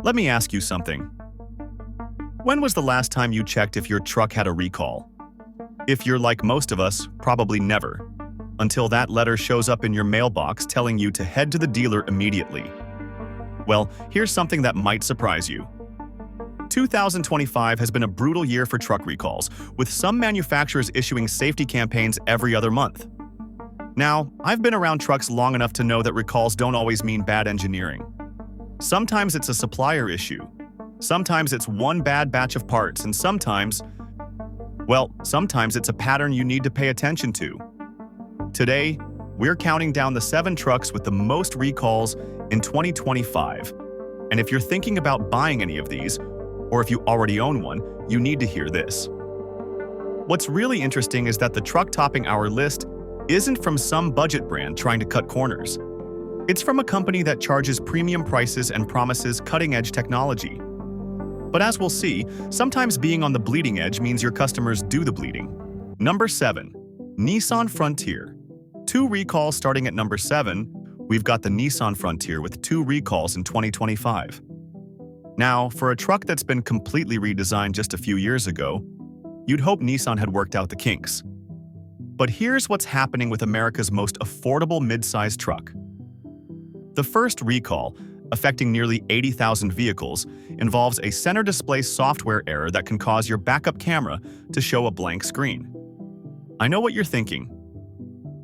Let me ask you something. When was the last time you checked if your truck had a recall? If you're like most of us, probably never, until that letter shows up in your mailbox telling you to head to the dealer immediately. Well, here's something that might surprise you. 2025 has been a brutal year for truck recalls, with some manufacturers issuing safety campaigns every other month. Now, I've been around trucks long enough to know that recalls don't always mean bad engineering. Sometimes it's a supplier issue. Sometimes it's one bad batch of parts, and sometimes it's a pattern you need to pay attention to. Today, we're counting down the 7 trucks with the most recalls in 2025. And if you're thinking about buying any of these, or if you already own one, you need to hear this. What's really interesting is that the truck topping our list isn't from some budget brand trying to cut corners. It's from a company that charges premium prices and promises cutting-edge technology. But as we'll see, sometimes being on the bleeding edge means your customers do the bleeding. Number 7. Nissan Frontier. 2 recalls starting at number 7. We've got the Nissan Frontier with 2 recalls in 2025. Now, for a truck that's been completely redesigned just a few years ago, you'd hope Nissan had worked out the kinks. But here's what's happening with America's most affordable mid-size truck. The first recall, affecting nearly 80,000 vehicles, involves a center display software error that can cause your backup camera to show a blank screen. I know what you're thinking.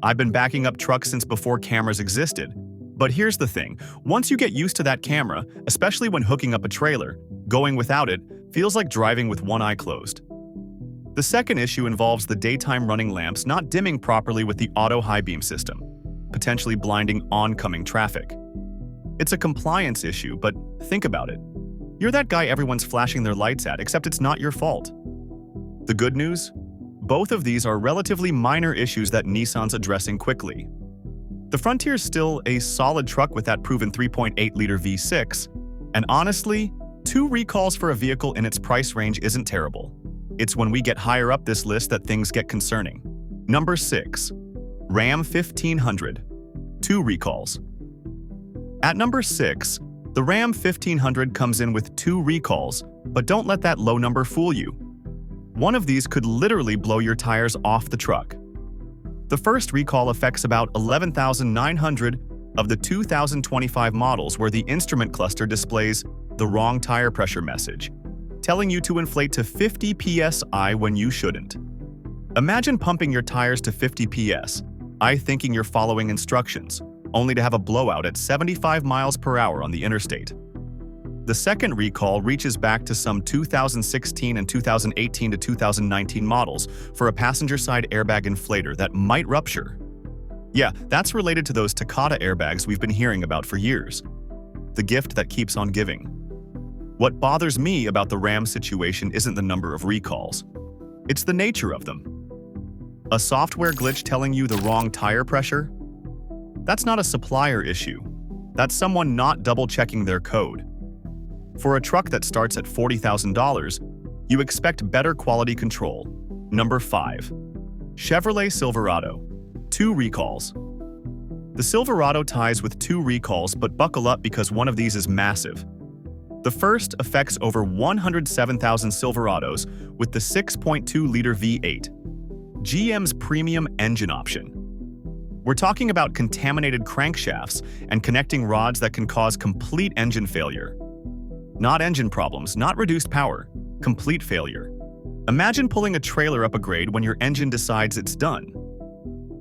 I've been backing up trucks since before cameras existed. But here's the thing, once you get used to that camera, especially when hooking up a trailer, going without it feels like driving with one eye closed. The second issue involves the daytime running lamps not dimming properly with the auto high beam system, potentially blinding oncoming traffic. It's a compliance issue, but think about it. You're that guy everyone's flashing their lights at, except it's not your fault. The good news? Both of these are relatively minor issues that Nissan's addressing quickly. The Frontier's still a solid truck with that proven 3.8-liter V6, and honestly, 2 recalls for a vehicle in its price range isn't terrible. It's when we get higher up this list that things get concerning. Number 6. Ram 1500. 2 recalls. At number 6, the Ram 1500 comes in with 2 recalls, but don't let that low number fool you. One of these could literally blow your tires off the truck. The first recall affects about 11,900 of the 2025 models where the instrument cluster displays the wrong tire pressure message, telling you to inflate to 50 psi when you shouldn't. Imagine pumping your tires to 50 psi, thinking you're following instructions, only to have a blowout at 75 miles per hour on the interstate. The second recall reaches back to some 2016 and 2018 to 2019 models for a passenger-side airbag inflator that might rupture. Yeah, that's related to those Takata airbags we've been hearing about for years. The gift that keeps on giving. What bothers me about the Ram situation isn't the number of recalls. It's the nature of them. A software glitch telling you the wrong tire pressure? That's not a supplier issue. That's someone not double-checking their code. For a truck that starts at $40,000, you expect better quality control. Number 5. Chevrolet Silverado. 2 recalls. The Silverado ties with 2 recalls, but buckle up because one of these is massive. The first affects over 107,000 Silverados with the 6.2-liter V8, GM's premium engine option. We're talking about contaminated crankshafts and connecting rods that can cause complete engine failure. Not engine problems, not reduced power, complete failure. Imagine pulling a trailer up a grade when your engine decides it's done.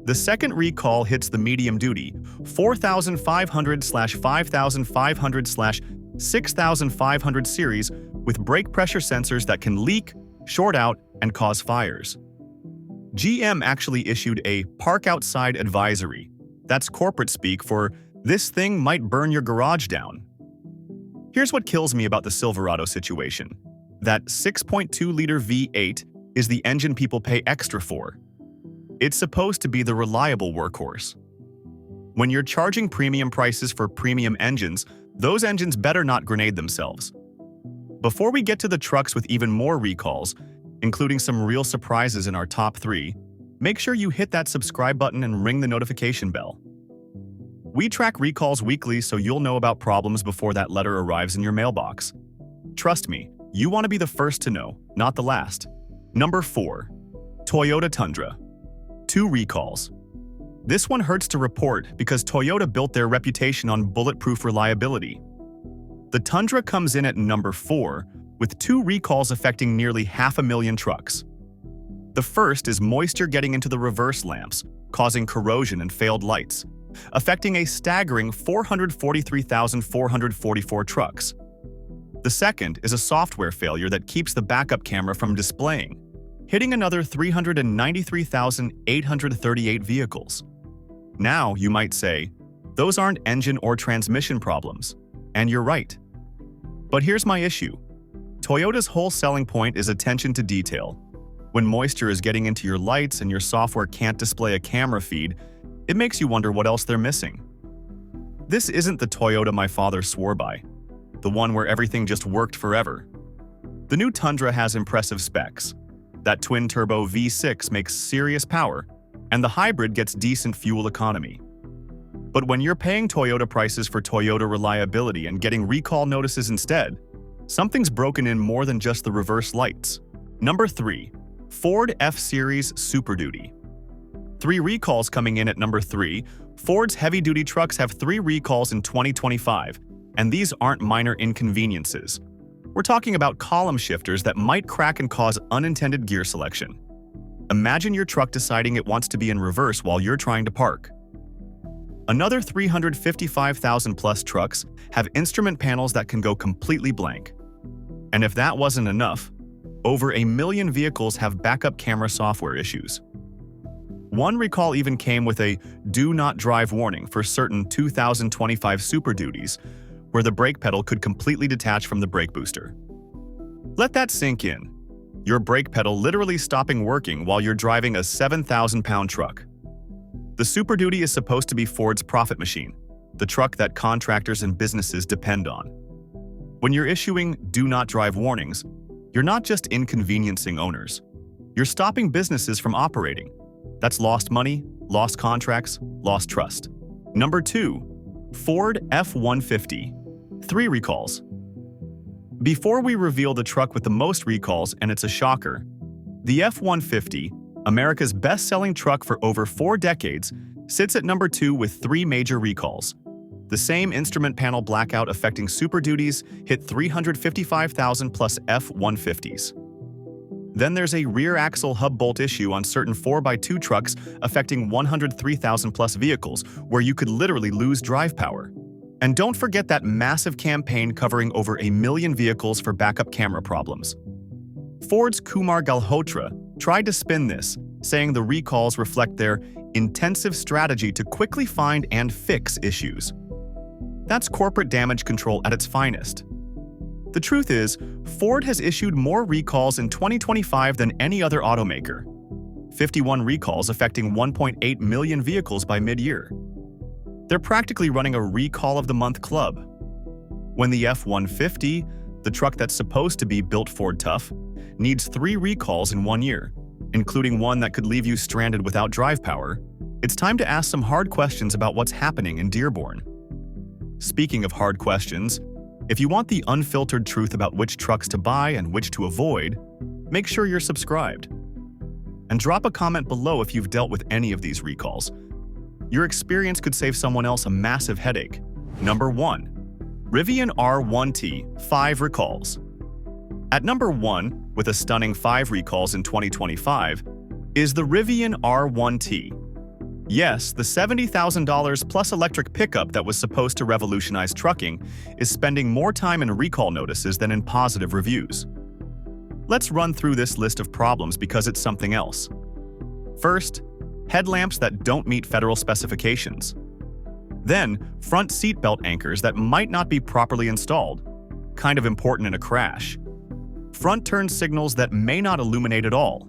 The second recall hits the medium-duty 4500/5500/6500 series with brake pressure sensors that can leak, short out, and cause fires. GM actually issued a park outside advisory. That's corporate speak for this thing might burn your garage down. Here's what kills me about the Silverado situation. That 6.2-liter V8 is the engine people pay extra for. It's supposed to be the reliable workhorse. When you're charging premium prices for premium engines, those engines better not grenade themselves. Before we get to the trucks with even more recalls, including some real surprises in our top 3, make sure you hit that subscribe button and ring the notification bell. We track recalls weekly so you'll know about problems before that letter arrives in your mailbox. Trust me, you want to be the first to know, not the last. Number 4. Toyota Tundra. 2 recalls. This one hurts to report because Toyota built their reputation on bulletproof reliability. The Tundra comes in at number 4, with 2 recalls affecting nearly 500,000 trucks. The first is moisture getting into the reverse lamps, causing corrosion and failed lights, affecting a staggering 443,444 trucks. The second is a software failure that keeps the backup camera from displaying, hitting another 393,838 vehicles. Now, you might say, those aren't engine or transmission problems, and you're right. But here's my issue. Toyota's whole selling point is attention to detail. When moisture is getting into your lights and your software can't display a camera feed, it makes you wonder what else they're missing. This isn't the Toyota my father swore by, the one where everything just worked forever. The new Tundra has impressive specs. That twin-turbo V6 makes serious power, and the hybrid gets decent fuel economy. But when you're paying Toyota prices for Toyota reliability and getting recall notices instead, something's broken in more than just the reverse lights. Number 3. Ford F-Series Super Duty. 3 recalls coming in at number 3. Ford's heavy-duty trucks have 3 recalls in 2025, and these aren't minor inconveniences. We're talking about column shifters that might crack and cause unintended gear selection. Imagine your truck deciding it wants to be in reverse while you're trying to park. Another 355,000-plus trucks have instrument panels that can go completely blank. And if that wasn't enough, over 1 million vehicles have backup camera software issues. One recall even came with a "Do Not Drive" warning for certain 2025 Super Duties, where the brake pedal could completely detach from the brake booster. Let that sink in. Your brake pedal literally stopping working while you're driving a 7,000-pound truck. The Super Duty is supposed to be Ford's profit machine, the truck that contractors and businesses depend on. When you're issuing "Do Not Drive" warnings, you're not just inconveniencing owners. You're stopping businesses from operating. That's lost money, lost contracts, lost trust. Number 2. Ford F-150. 3 recalls. Before we reveal the truck with the most recalls, and it's a shocker, the F-150, America's best-selling truck for over 4 decades, sits at number 2 with 3 major recalls. The same instrument panel blackout affecting Super Duties hit 355,000 plus F-150s. Then there's a rear axle hub bolt issue on certain 4x2 trucks affecting 103,000 plus vehicles, where you could literally lose drive power. And don't forget that massive campaign covering over 1 million vehicles for backup camera problems. Ford's Kumar Galhotra tried to spin this, saying the recalls reflect their intensive strategy to quickly find and fix issues. That's corporate damage control at its finest. The truth is, Ford has issued more recalls in 2025 than any other automaker. 51 recalls affecting 1.8 million vehicles by mid-year. They're practically running a Recall of the Month club. When the F-150, the truck that's supposed to be built Ford tough, needs 3 recalls in 1 year, including one that could leave you stranded without drive power, it's time to ask some hard questions about what's happening in Dearborn. Speaking of hard questions, if you want the unfiltered truth about which trucks to buy and which to avoid, make sure you're subscribed. And drop a comment below if you've dealt with any of these recalls. Your experience could save someone else a massive headache. Number 1. Rivian R1T, 5 recalls. At number 1, with a stunning 5 recalls in 2025, is the Rivian R1T. Yes, the $70,000 plus electric pickup that was supposed to revolutionize trucking is spending more time in recall notices than in positive reviews. Let's run through this list of problems because it's something else. First, headlamps that don't meet federal specifications. Then, front seatbelt anchors that might not be properly installed, kind of important in a crash. Front turn signals that may not illuminate at all.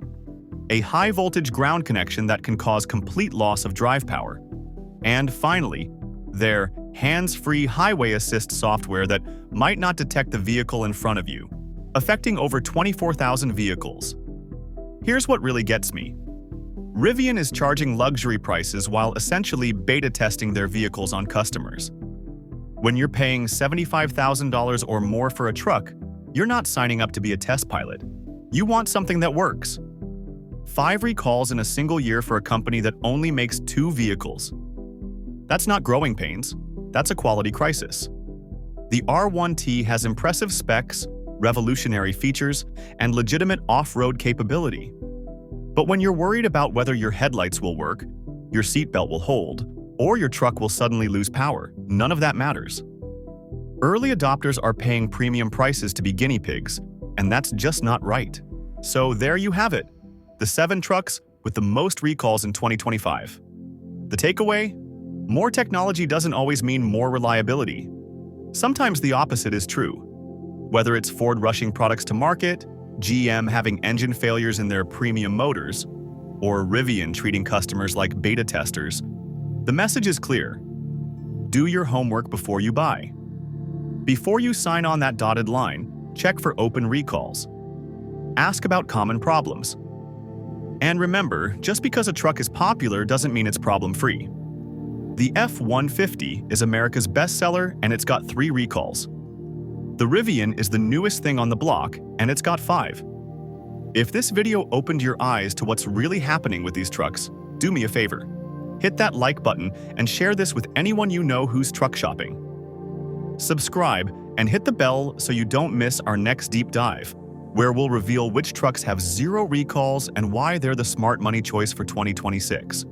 A high-voltage ground connection that can cause complete loss of drive power. And finally, their hands-free highway assist software that might not detect the vehicle in front of you, affecting over 24,000 vehicles. Here's what really gets me. Rivian is charging luxury prices while essentially beta testing their vehicles on customers. When you're paying $75,000 or more for a truck, you're not signing up to be a test pilot. You want something that works. 5 recalls in a single year for a company that only makes 2 vehicles. That's not growing pains, that's a quality crisis. The R1T has impressive specs, revolutionary features, and legitimate off-road capability. But when you're worried about whether your headlights will work, your seatbelt will hold, or your truck will suddenly lose power, none of that matters. Early adopters are paying premium prices to be guinea pigs, and that's just not right. So there you have it, the 7 trucks with the most recalls in 2025. The takeaway? More technology doesn't always mean more reliability. Sometimes the opposite is true. Whether it's Ford rushing products to market, GM having engine failures in their premium motors, or Rivian treating customers like beta testers, the message is clear. Do your homework before you buy. Before you sign on that dotted line, check for open recalls. Ask about common problems. And remember, just because a truck is popular doesn't mean it's problem-free. The F-150 is America's bestseller and it's got 3 recalls. The Rivian is the newest thing on the block and it's got 5. If this video opened your eyes to what's really happening with these trucks, do me a favor. Hit that like button and share this with anyone you know who's truck shopping. Subscribe and hit the bell so you don't miss our next deep dive, where we'll reveal which trucks have 0 recalls and why they're the smart money choice for 2026.